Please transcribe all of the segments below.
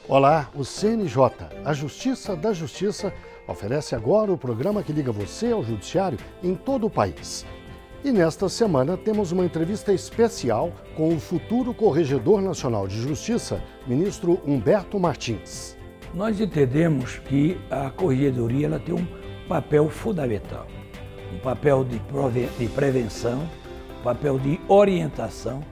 Olá, o CNJ, a Justiça da Justiça, oferece agora o programa que liga você ao judiciário em todo o país. E nesta semana temos uma entrevista especial com o futuro Corregedor Nacional de Justiça, ministro Humberto Martins. Nós entendemos que a Corregedoria ela tem um papel fundamental, um papel de prevenção, um papel de orientação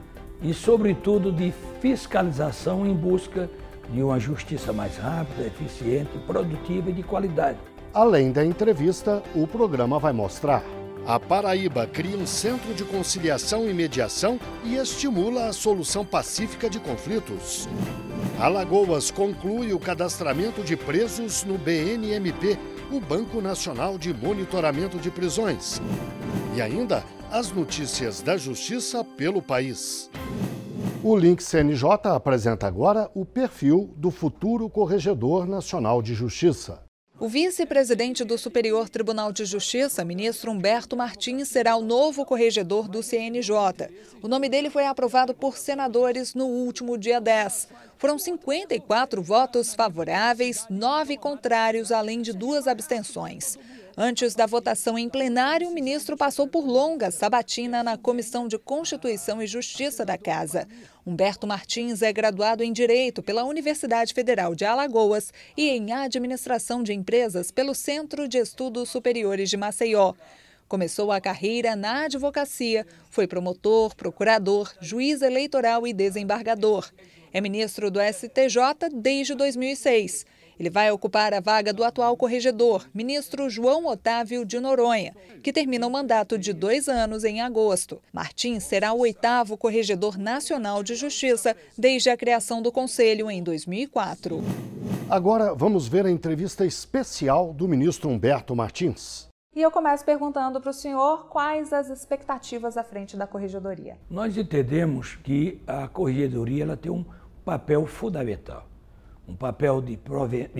e, sobretudo, de fiscalização em busca de uma justiça mais rápida, eficiente, produtiva e de qualidade. Além da entrevista, o programa vai mostrar: a Paraíba cria um centro de conciliação e mediação e estimula a solução pacífica de conflitos. Alagoas conclui o cadastramento de presos no BNMP, o Banco Nacional de Monitoramento de Prisões. E ainda, as notícias da Justiça pelo país. O Link CNJ apresenta agora o perfil do futuro Corregedor Nacional de Justiça. O vice-presidente do Superior Tribunal de Justiça, ministro Humberto Martins, será o novo corregedor do CNJ. O nome dele foi aprovado por senadores no último dia 10. Foram 54 votos favoráveis, 9 contrários, além de 2 abstenções. Antes da votação em plenário, o ministro passou por longa sabatina na Comissão de Constituição e Justiça da Casa. Humberto Martins é graduado em Direito pela Universidade Federal de Alagoas e em Administração de Empresas pelo Centro de Estudos Superiores de Maceió. Começou a carreira na advocacia, foi promotor, procurador, juiz eleitoral e desembargador. É ministro do STJ desde 2006. Ele vai ocupar a vaga do atual corregedor, ministro João Otávio de Noronha, que termina o mandato de 2 anos em agosto. Martins será o 8º Corregedor Nacional de Justiça desde a criação do Conselho em 2004. Agora vamos ver a entrevista especial do ministro Humberto Martins. E eu começo perguntando para o senhor quais as expectativas à frente da Corregedoria. Nós entendemos que a Corregedoria ela tem um papel fundamental. Um papel de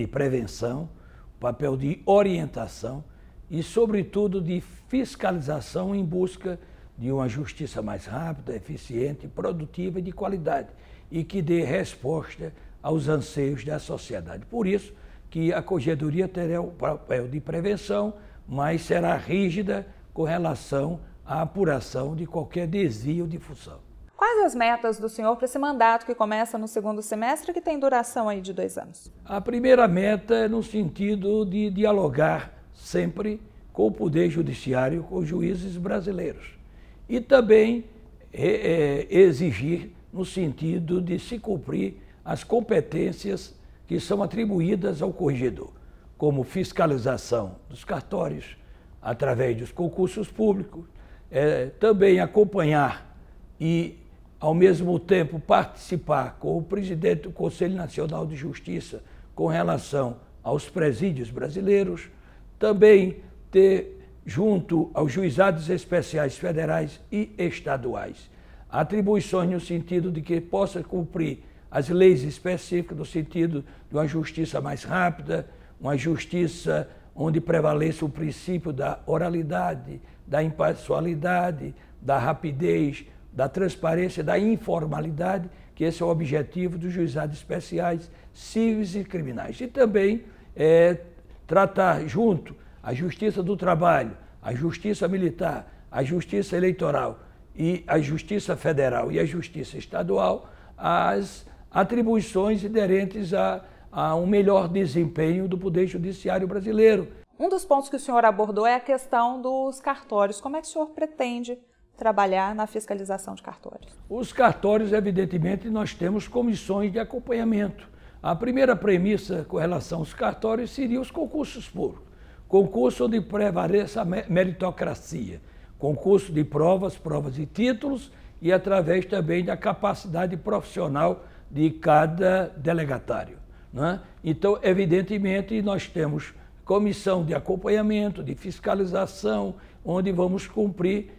prevenção, um papel de orientação e, sobretudo, de fiscalização em busca de uma justiça mais rápida, eficiente, produtiva e de qualidade e que dê resposta aos anseios da sociedade. Por isso que a Corregedoria terá o papel de prevenção, mas será rígida com relação à apuração de qualquer desvio de função. Quais as metas do senhor para esse mandato que começa no 2º semestre e que tem duração aí de 2 anos? A primeira meta é no sentido de dialogar sempre com o Poder Judiciário, com os juízes brasileiros. E também exigir no sentido de se cumprir as competências que são atribuídas ao corregedor, como fiscalização dos cartórios, através dos concursos públicos, também acompanhar e ao mesmo tempo participar com o presidente do Conselho Nacional de Justiça com relação aos presídios brasileiros, também ter junto aos juizados especiais federais e estaduais atribuições no sentido de que possa cumprir as leis específicas no sentido de uma justiça mais rápida, uma justiça onde prevaleça o princípio da oralidade, da imparcialidade, da rapidez, da transparência, da informalidade, que esse é o objetivo dos juizados especiais cíveis e criminais. E também tratar junto a Justiça do Trabalho, a Justiça Militar, a Justiça Eleitoral e a Justiça Federal e a Justiça Estadual as atribuições inerentes a um melhor desempenho do Poder Judiciário brasileiro. Um dos pontos que o senhor abordou é a questão dos cartórios. Como é que o senhor pretende trabalhar na fiscalização de cartórios? Os cartórios, evidentemente, nós temos comissões de acompanhamento. A primeira premissa com relação aos cartórios seria os concursos públicos. Concurso onde prevaleça a meritocracia. Concurso de provas e títulos e através também da capacidade profissional de cada delegatário, né? Então, evidentemente, nós temos comissão de acompanhamento, de fiscalização, onde vamos cumprir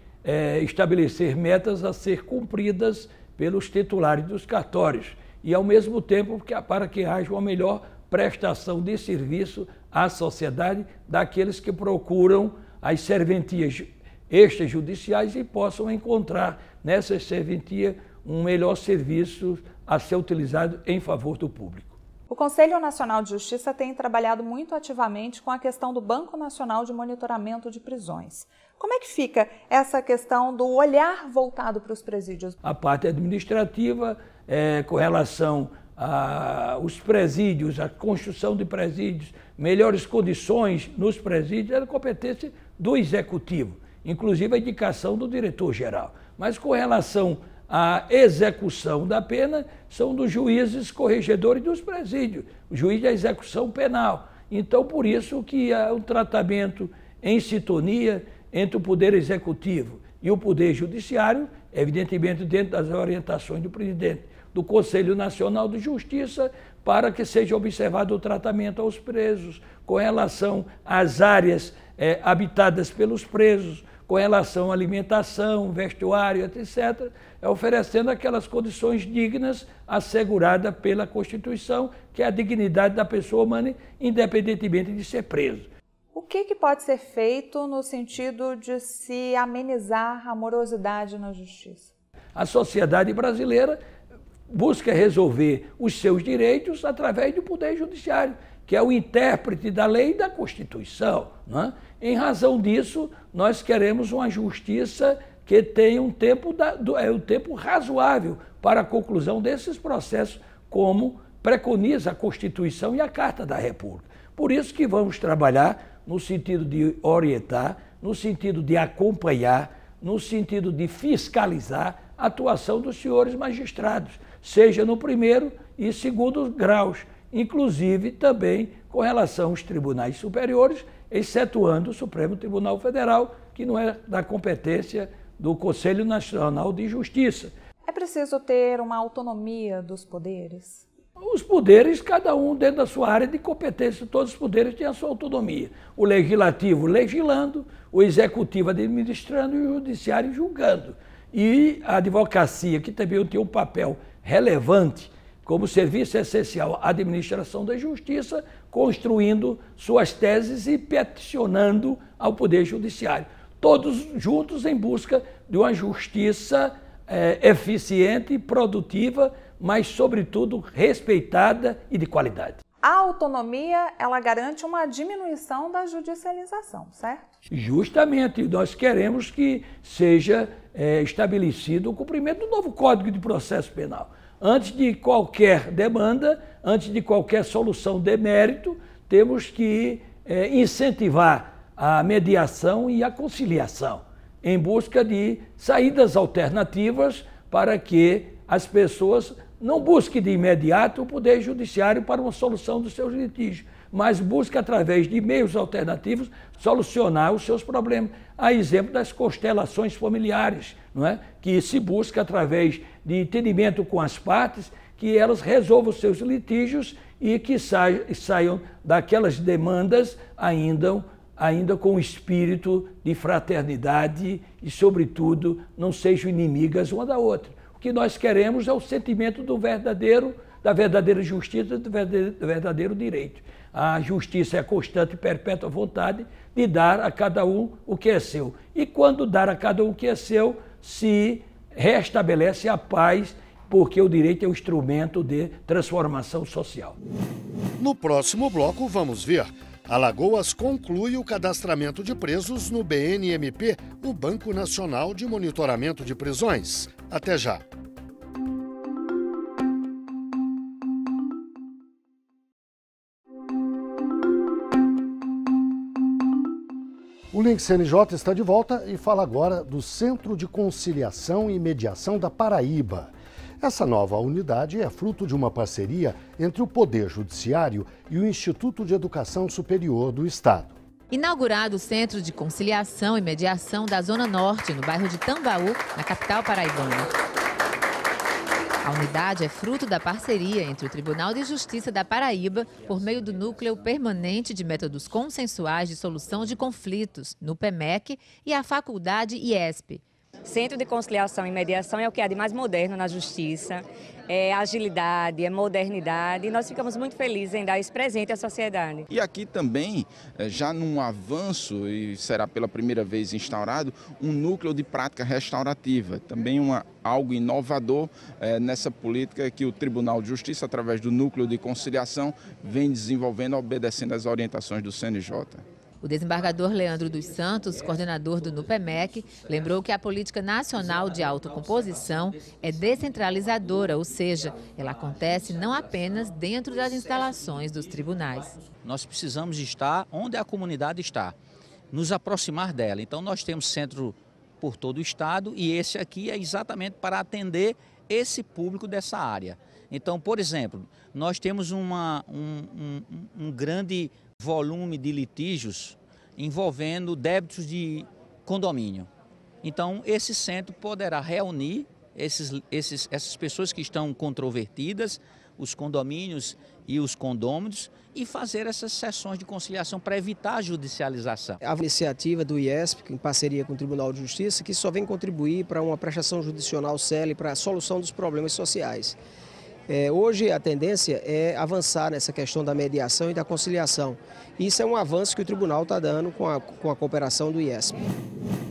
estabelecer metas a ser cumpridas pelos titulares dos cartórios e, ao mesmo tempo, para que haja uma melhor prestação de serviço à sociedade daqueles que procuram as serventias extrajudiciais e possam encontrar nessa serventia um melhor serviço a ser utilizado em favor do público. O Conselho Nacional de Justiça tem trabalhado muito ativamente com a questão do Banco Nacional de Monitoramento de Prisões. Como é que fica essa questão do olhar voltado para os presídios? A parte administrativa, com relação aos presídios, a construção de presídios, melhores condições nos presídios, é da competência do Executivo, inclusive a indicação do diretor-geral. Mas com relação à execução da pena, são dos juízes corregedores dos presídios, o juiz da execução penal. Então, por isso que há um tratamento em sintonia entre o Poder Executivo e o Poder Judiciário, evidentemente dentro das orientações do presidente do Conselho Nacional de Justiça, para que seja observado o tratamento aos presos, com relação às áreas habitadas pelos presos, com relação à alimentação, vestuário, etc., oferecendo aquelas condições dignas asseguradas pela Constituição, que é a dignidade da pessoa humana, independentemente de ser preso. O que pode ser feito no sentido de se amenizar a morosidade na justiça? A sociedade brasileira busca resolver os seus direitos através do Poder Judiciário, que é o intérprete da lei e da Constituição, não é? Em razão disso, nós queremos uma justiça que tenha um tempo razoável para a conclusão desses processos, como preconiza a Constituição e a Carta da República. Por isso que vamos trabalhar no sentido de orientar, no sentido de acompanhar, no sentido de fiscalizar a atuação dos senhores magistrados, seja no primeiro e segundo graus, inclusive também com relação aos tribunais superiores, excetuando o Supremo Tribunal Federal, que não é da competência do Conselho Nacional de Justiça. É preciso ter uma autonomia dos poderes? Os poderes, cada um dentro da sua área de competência, todos os poderes têm a sua autonomia. O Legislativo legislando, o Executivo administrando e o Judiciário julgando. E a advocacia, que também tem um papel relevante como serviço essencial à administração da justiça, construindo suas teses e peticionando ao Poder Judiciário. Todos juntos em busca de uma justiça eficiente, produtiva, mas, sobretudo, respeitada e de qualidade. A autonomia, ela garante uma diminuição da judicialização, certo? Justamente, nós queremos que seja estabelecido o cumprimento do novo Código de Processo Penal. Antes de qualquer demanda, antes de qualquer solução de mérito, temos que incentivar a mediação e a conciliação, em busca de saídas alternativas para que as pessoas não busquem de imediato o Poder Judiciário para uma solução dos seus litígios, mas busquem, através de meios alternativos, solucionar os seus problemas. A exemplo das constelações familiares, não é? Que se busca, através de entendimento com as partes, que elas resolvam os seus litígios e que saiam daquelas demandas ainda com o espírito de fraternidade e, sobretudo, não sejam inimigas uma da outra. O que nós queremos é o sentimento da verdadeira justiça e do verdadeiro direito. A justiça é a constante e perpétua vontade de dar a cada um o que é seu. E quando dar a cada um o que é seu, se restabelece a paz, porque o direito é um instrumento de transformação social. No próximo bloco, vamos ver. Alagoas conclui o cadastramento de presos no BNMP, o Banco Nacional de Monitoramento de Prisões. Até já. O Link CNJ está de volta e fala agora do Centro de Conciliação e Mediação da Paraíba. Essa nova unidade é fruto de uma parceria entre o Poder Judiciário e o Instituto de Educação Superior do Estado. Inaugurado o Centro de Conciliação e Mediação da Zona Norte, no bairro de Tambaú, na capital paraibana. A unidade é fruto da parceria entre o Tribunal de Justiça da Paraíba, por meio do Núcleo Permanente de Métodos Consensuais de Solução de Conflitos, NUPEMEC, e a Faculdade IESP. Centro de Conciliação e Mediação é o que há de mais moderno na Justiça, é agilidade, é modernidade, e nós ficamos muito felizes em dar esse presente à sociedade. E aqui também, já num avanço, e será pela primeira vez instaurado, um núcleo de prática restaurativa, também algo inovador nessa política que o Tribunal de Justiça, através do núcleo de conciliação, vem desenvolvendo, obedecendo às orientações do CNJ. O desembargador Leandro dos Santos, coordenador do NUPEMEC, lembrou que a Política Nacional de Autocomposição é descentralizadora, ou seja, ela acontece não apenas dentro das instalações dos tribunais. Nós precisamos estar onde a comunidade está, nos aproximar dela. Então nós temos centro por todo o estado e esse aqui é exatamente para atender esse público dessa área. Então, por exemplo, nós temos um grande volume de litígios envolvendo débitos de condomínio. Então, esse centro poderá reunir essas pessoas que estão controvertidas, os condomínios e os condôminos, e fazer essas sessões de conciliação para evitar a judicialização. A iniciativa do IESP, em parceria com o Tribunal de Justiça, que só vem contribuir para uma prestação judicial célere para a solução dos problemas sociais. Hoje a tendência é avançar nessa questão da mediação e da conciliação. Isso é um avanço que o tribunal está dando com a cooperação do IESP.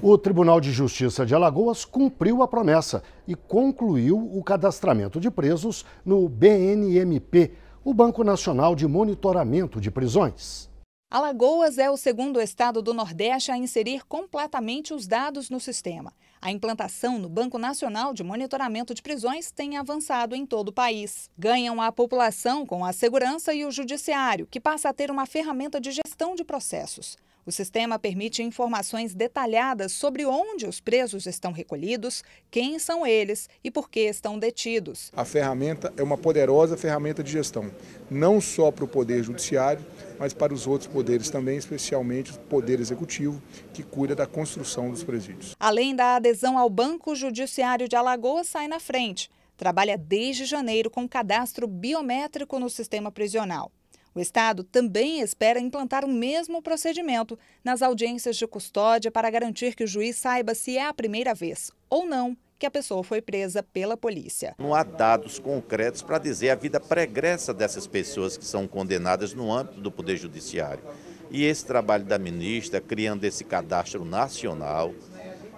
O Tribunal de Justiça de Alagoas cumpriu a promessa e concluiu o cadastramento de presos no BNMP, o Banco Nacional de Monitoramento de Prisões. Alagoas é o segundo estado do Nordeste a inserir completamente os dados no sistema. A implantação no Banco Nacional de Monitoramento de Prisões tem avançado em todo o país. Ganham a população com a segurança e o judiciário, que passa a ter uma ferramenta de gestão de processos. O sistema permite informações detalhadas sobre onde os presos estão recolhidos, quem são eles e por que estão detidos. A ferramenta é uma poderosa ferramenta de gestão, não só para o Poder Judiciário, mas para os outros poderes também, especialmente o Poder Executivo, que cuida da construção dos presídios. Além da adesão ao Banco Judiciário de Alagoas, sai na frente. Trabalha desde janeiro com cadastro biométrico no sistema prisional. O Estado também espera implantar o mesmo procedimento nas audiências de custódia para garantir que o juiz saiba se é a primeira vez ou não que a pessoa foi presa pela polícia. Não há dados concretos para dizer a vida pregressa dessas pessoas que são condenadas no âmbito do Poder Judiciário. E esse trabalho da ministra, criando esse cadastro nacional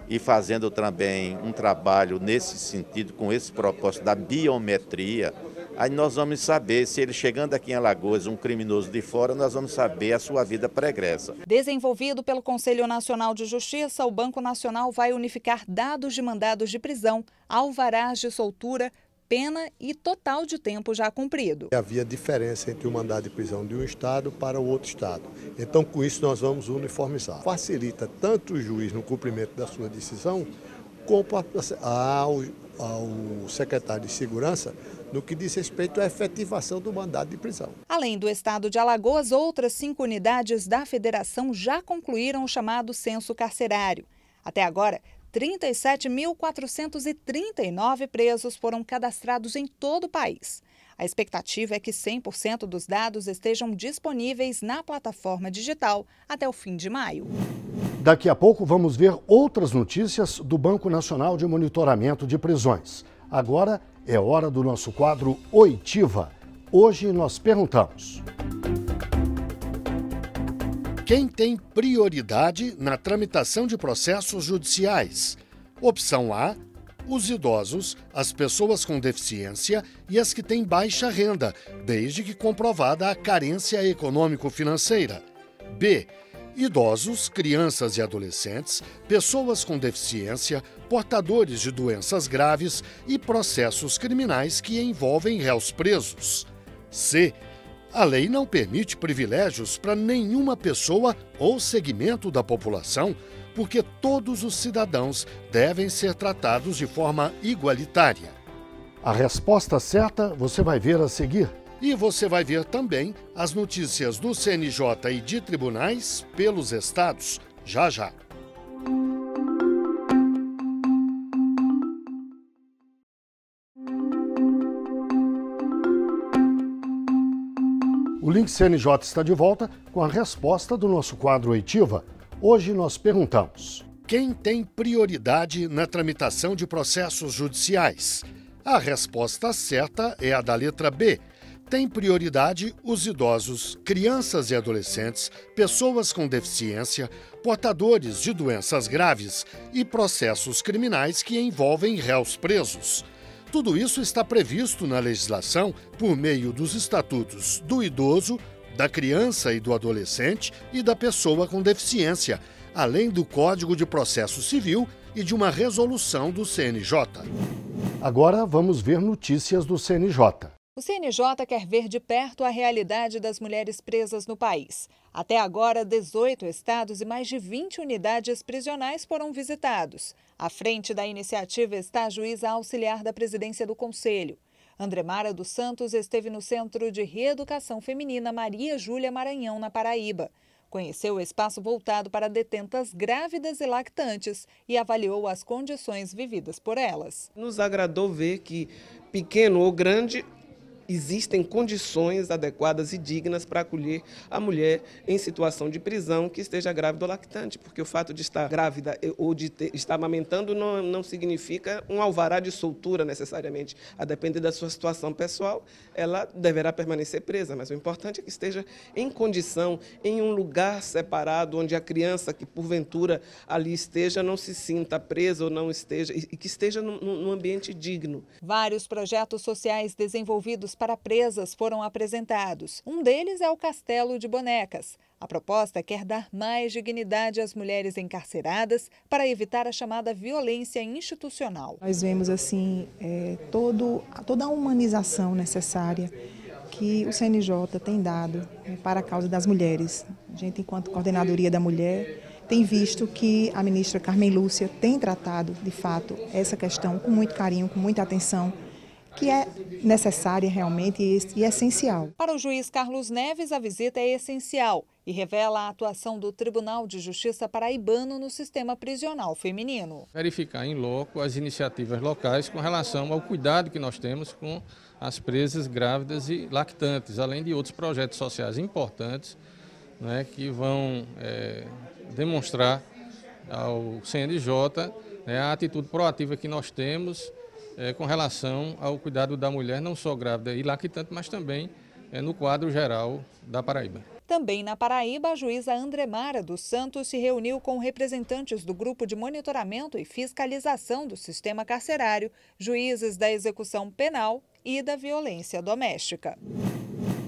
e fazendo também um trabalho nesse sentido, com esse propósito da biometria, aí nós vamos saber se ele chegando aqui em Alagoas, um criminoso de fora, nós vamos saber a sua vida pregressa. Desenvolvido pelo Conselho Nacional de Justiça, o Banco Nacional vai unificar dados de mandados de prisão, alvarás de soltura, pena e total de tempo já cumprido. Havia diferença entre o mandado de prisão de um estado para o outro estado. Então, com isso, nós vamos uniformizar. Facilita tanto o juiz no cumprimento da sua decisão, como ao secretário de Segurança no que diz respeito à efetivação do mandado de prisão. Além do estado de Alagoas, outras 5 unidades da federação já concluíram o chamado censo carcerário. Até agora, 37.439 presos foram cadastrados em todo o país. A expectativa é que 100% dos dados estejam disponíveis na plataforma digital até o fim de maio. Daqui a pouco vamos ver outras notícias do Banco Nacional de Monitoramento de Prisões. Agora é hora do nosso quadro Oitiva. Hoje nós perguntamos: quem tem prioridade na tramitação de processos judiciais? Opção A: os idosos, as pessoas com deficiência e as que têm baixa renda, desde que comprovada a carência econômico-financeira. B: idosos, crianças e adolescentes, pessoas com deficiência, portadores de doenças graves e processos criminais que envolvem réus presos. C: a lei não permite privilégios para nenhuma pessoa ou segmento da população, porque todos os cidadãos devem ser tratados de forma igualitária. A resposta certa você vai ver a seguir. E você vai ver também as notícias do CNJ e de tribunais pelos estados, já já. O Link CNJ está de volta com a resposta do nosso quadro Oitiva. Hoje nós perguntamos: Quem tem prioridade na tramitação de processos judiciais? A resposta certa é a da letra B. Tem prioridade os idosos, crianças e adolescentes, pessoas com deficiência, portadores de doenças graves e processos criminais que envolvem réus presos. Tudo isso está previsto na legislação por meio dos estatutos do idoso, da criança e do adolescente e da pessoa com deficiência, além do Código de Processo Civil e de uma resolução do CNJ. Agora vamos ver notícias do CNJ. O CNJ quer ver de perto a realidade das mulheres presas no país. Até agora, 18 estados e mais de 20 unidades prisionais foram visitados. À frente da iniciativa está a juíza auxiliar da presidência do Conselho. Andremara dos Santos esteve no Centro de Reeducação Feminina Maria Júlia Maranhão, na Paraíba. Conheceu o espaço voltado para detentas grávidas e lactantes e avaliou as condições vividas por elas. Nos agradou ver que, pequeno ou grande, existem condições adequadas e dignas para acolher a mulher em situação de prisão que esteja grávida ou lactante, porque o fato de estar grávida ou de estar amamentando não significa um alvará de soltura necessariamente. A depender da sua situação pessoal, ela deverá permanecer presa, mas o importante é que esteja em condição, em um lugar separado, onde a criança que porventura ali esteja não se sinta presa ou não esteja, e que esteja num ambiente digno. Vários projetos sociais desenvolvidos para presas foram apresentados. Um deles é o Castelo de Bonecas. A proposta quer dar mais dignidade às mulheres encarceradas para evitar a chamada violência institucional. Nós vemos assim toda a humanização necessária que o CNJ tem dado para a causa das mulheres. A gente, enquanto Coordenadoria da Mulher, tem visto que a ministra Carmen Lúcia tem tratado, de fato, essa questão com muito carinho, com muita atenção, que é necessária realmente e essencial. Para o juiz Carlos Neves, a visita é essencial e revela a atuação do Tribunal de Justiça paraibano no sistema prisional feminino. Verificar em loco as iniciativas locais com relação ao cuidado que nós temos com as presas grávidas e lactantes, além de outros projetos sociais importantes, né, que vão demonstrar ao CNJ a atitude proativa que nós temos com relação ao cuidado da mulher, não só grávida e lactante, mas também no quadro geral da Paraíba. Também na Paraíba, a juíza Andremara dos Santos se reuniu com representantes do Grupo de Monitoramento e Fiscalização do Sistema Carcerário, juízes da execução penal e da violência doméstica.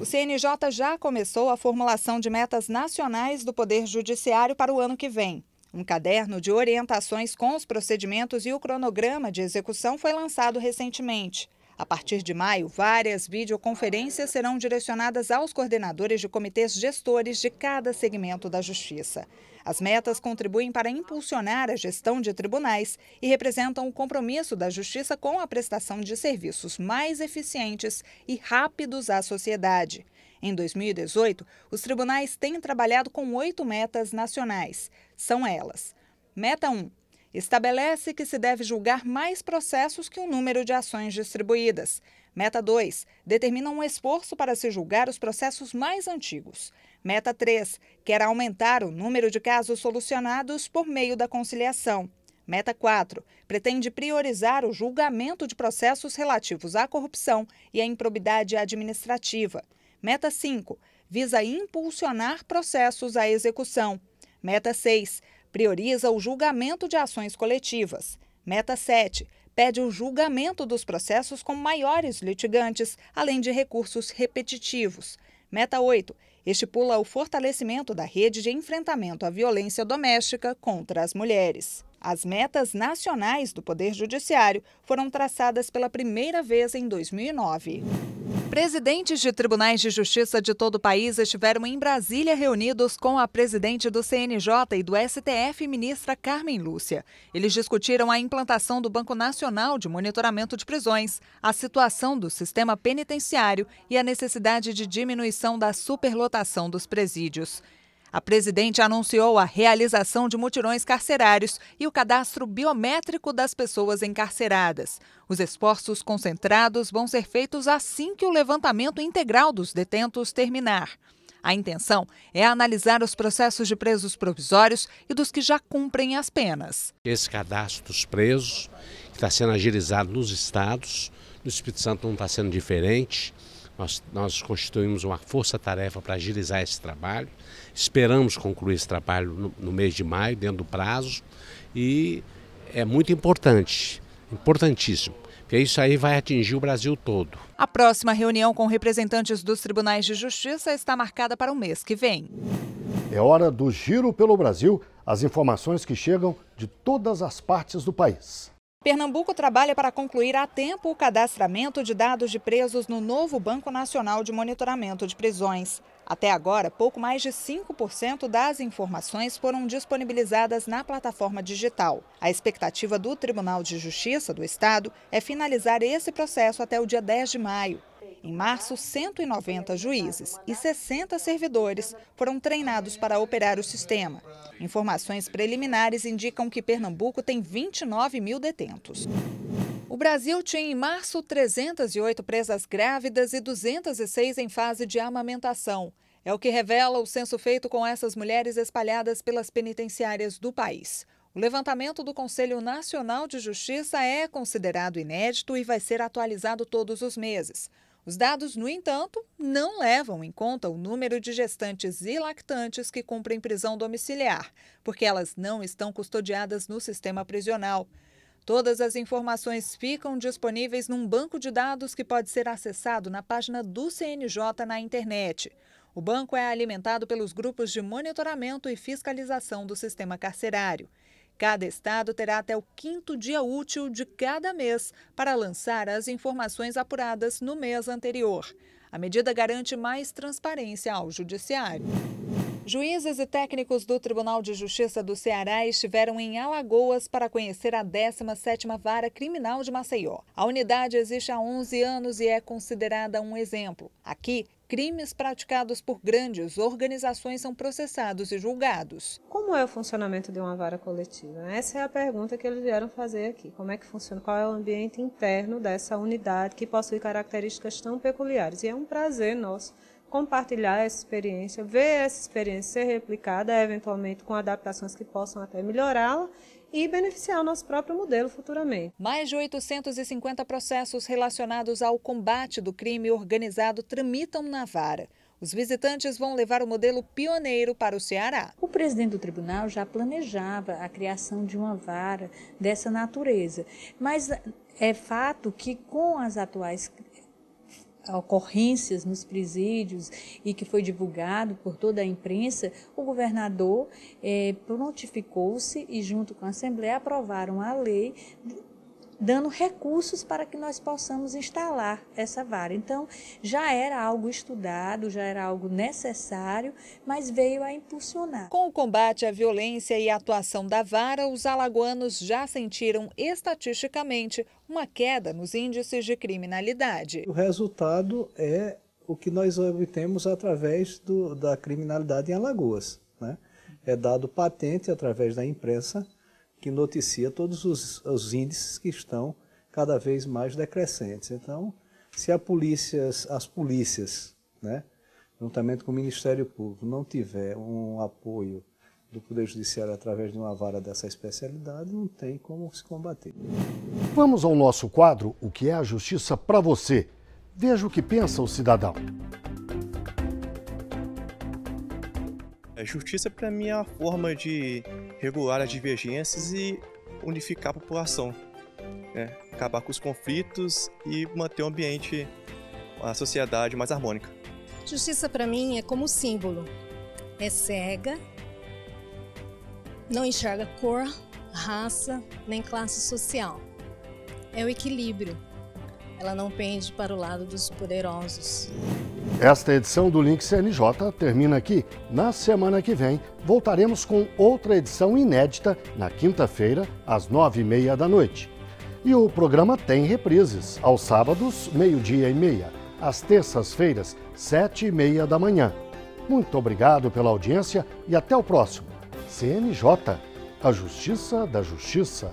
O CNJ já começou a formulação de metas nacionais do Poder Judiciário para o ano que vem. Um caderno de orientações com os procedimentos e o cronograma de execução foi lançado recentemente. A partir de maio, várias videoconferências serão direcionadas aos coordenadores de comitês gestores de cada segmento da Justiça. As metas contribuem para impulsionar a gestão de tribunais e representam o compromisso da Justiça com a prestação de serviços mais eficientes e rápidos à sociedade. Em 2018, os tribunais têm trabalhado com 8 metas nacionais. São elas: Meta 1. Estabelece que se deve julgar mais processos que o número de ações distribuídas. Meta 2. Determina um esforço para se julgar os processos mais antigos. Meta 3. Quer aumentar o número de casos solucionados por meio da conciliação. Meta 4. Pretende priorizar o julgamento de processos relativos à corrupção e à improbidade administrativa. Meta 5. Visa impulsionar processos à execução. Meta 6. Prioriza o julgamento de ações coletivas. Meta 7. Pede o julgamento dos processos com maiores litigantes, além de recursos repetitivos. Meta 8. Estipula o fortalecimento da rede de enfrentamento à violência doméstica contra as mulheres. As metas nacionais do Poder Judiciário foram traçadas pela primeira vez em 2009. Presidentes de tribunais de justiça de todo o país estiveram em Brasília reunidos com a presidente do CNJ e do STF, ministra Carmen Lúcia. Eles discutiram a implantação do Banco Nacional de Monitoramento de Prisões, a situação do sistema penitenciário e a necessidade de diminuição da superlotação dos presídios. A presidente anunciou a realização de mutirões carcerários e o cadastro biométrico das pessoas encarceradas. Os esforços concentrados vão ser feitos assim que o levantamento integral dos detentos terminar. A intenção é analisar os processos de presos provisórios e dos que já cumprem as penas. Esse cadastro dos presos, que está sendo agilizado nos estados, no Espírito Santo não está sendo diferente. Nós constituímos uma força-tarefa para agilizar esse trabalho. Esperamos concluir esse trabalho no mês de maio, dentro do prazo. E é muito importante, importantíssimo, porque isso aí vai atingir o Brasil todo. A próxima reunião com representantes dos tribunais de justiça está marcada para o mês que vem. É hora do Giro pelo Brasil, as informações que chegam de todas as partes do país. Pernambuco trabalha para concluir a tempo o cadastramento de dados de presos no novo Banco Nacional de Monitoramento de Prisões. Até agora, pouco mais de 5% das informações foram disponibilizadas na plataforma digital. A expectativa do Tribunal de Justiça do Estado é finalizar esse processo até o dia 10 de maio. Em março, 190 juízes e 60 servidores foram treinados para operar o sistema. Informações preliminares indicam que Pernambuco tem 29 mil detentos. O Brasil tinha em março 308 presas grávidas e 206 em fase de amamentação. É o que revela o censo feito com essas mulheres espalhadas pelas penitenciárias do país. O levantamento do Conselho Nacional de Justiça é considerado inédito e vai ser atualizado todos os meses. Os dados, no entanto, não levam em conta o número de gestantes e lactantes que cumprem prisão domiciliar, porque elas não estão custodiadas no sistema prisional. Todas as informações ficam disponíveis num banco de dados que pode ser acessado na página do CNJ na internet. O banco é alimentado pelos grupos de monitoramento e fiscalização do sistema carcerário. Cada estado terá até o 5º dia útil de cada mês para lançar as informações apuradas no mês anterior. A medida garante mais transparência ao judiciário. Juízes e técnicos do Tribunal de Justiça do Ceará estiveram em Alagoas para conhecer a 17ª Vara Criminal de Maceió. A unidade existe há 11 anos e é considerada um exemplo. Aqui, crimes praticados por grandes organizações são processados e julgados. Como é o funcionamento de uma vara coletiva? Essa é a pergunta que eles vieram fazer aqui. Como é que funciona? Qual é o ambiente interno dessa unidade que possui características tão peculiares? E é um prazer nosso compartilhar essa experiência, ver essa experiência ser replicada, eventualmente com adaptações que possam até melhorá-la e beneficiar o nosso próprio modelo futuramente. Mais de 850 processos relacionados ao combate do crime organizado tramitam na vara. Os visitantes vão levar o modelo pioneiro para o Ceará. O presidente do tribunal já planejava a criação de uma vara dessa natureza, mas é fato que com as atuais ocorrências nos presídios e que foi divulgado por toda a imprensa, o governador prontificou-se e junto com a Assembleia aprovaram a lei dando recursos para que nós possamos instalar essa vara. Então, já era algo estudado, já era algo necessário, mas veio a impulsionar. Com o combate à violência e a atuação da vara, os alagoanos já sentiram estatisticamente uma queda nos índices de criminalidade. O resultado é o que nós obtemos através da criminalidade em Alagoas, né? É dado patente através da imprensa, que noticia todos os índices que estão cada vez mais decrescentes. Então, se as polícias, né, juntamente com o Ministério Público, não tiver um apoio do Poder Judiciário através de uma vara dessa especialidade, não tem como se combater. Vamos ao nosso quadro, O que é a Justiça para você? Veja o que pensa o cidadão. A justiça, para mim, é a forma de regular as divergências e unificar a população, né? Acabar com os conflitos e manter o ambiente, a sociedade mais harmônica. Justiça, para mim, é como símbolo. É cega, não enxerga cor, raça, nem classe social. É o equilíbrio. Ela não pende para o lado dos poderosos. Esta edição do Link CNJ termina aqui. Na semana que vem, voltaremos com outra edição inédita na quinta-feira, às 9h30 da noite. E o programa tem reprises, aos sábados, 12h30, às terças-feiras, 7h30 da manhã. Muito obrigado pela audiência e até o próximo. CNJ, a Justiça da Justiça.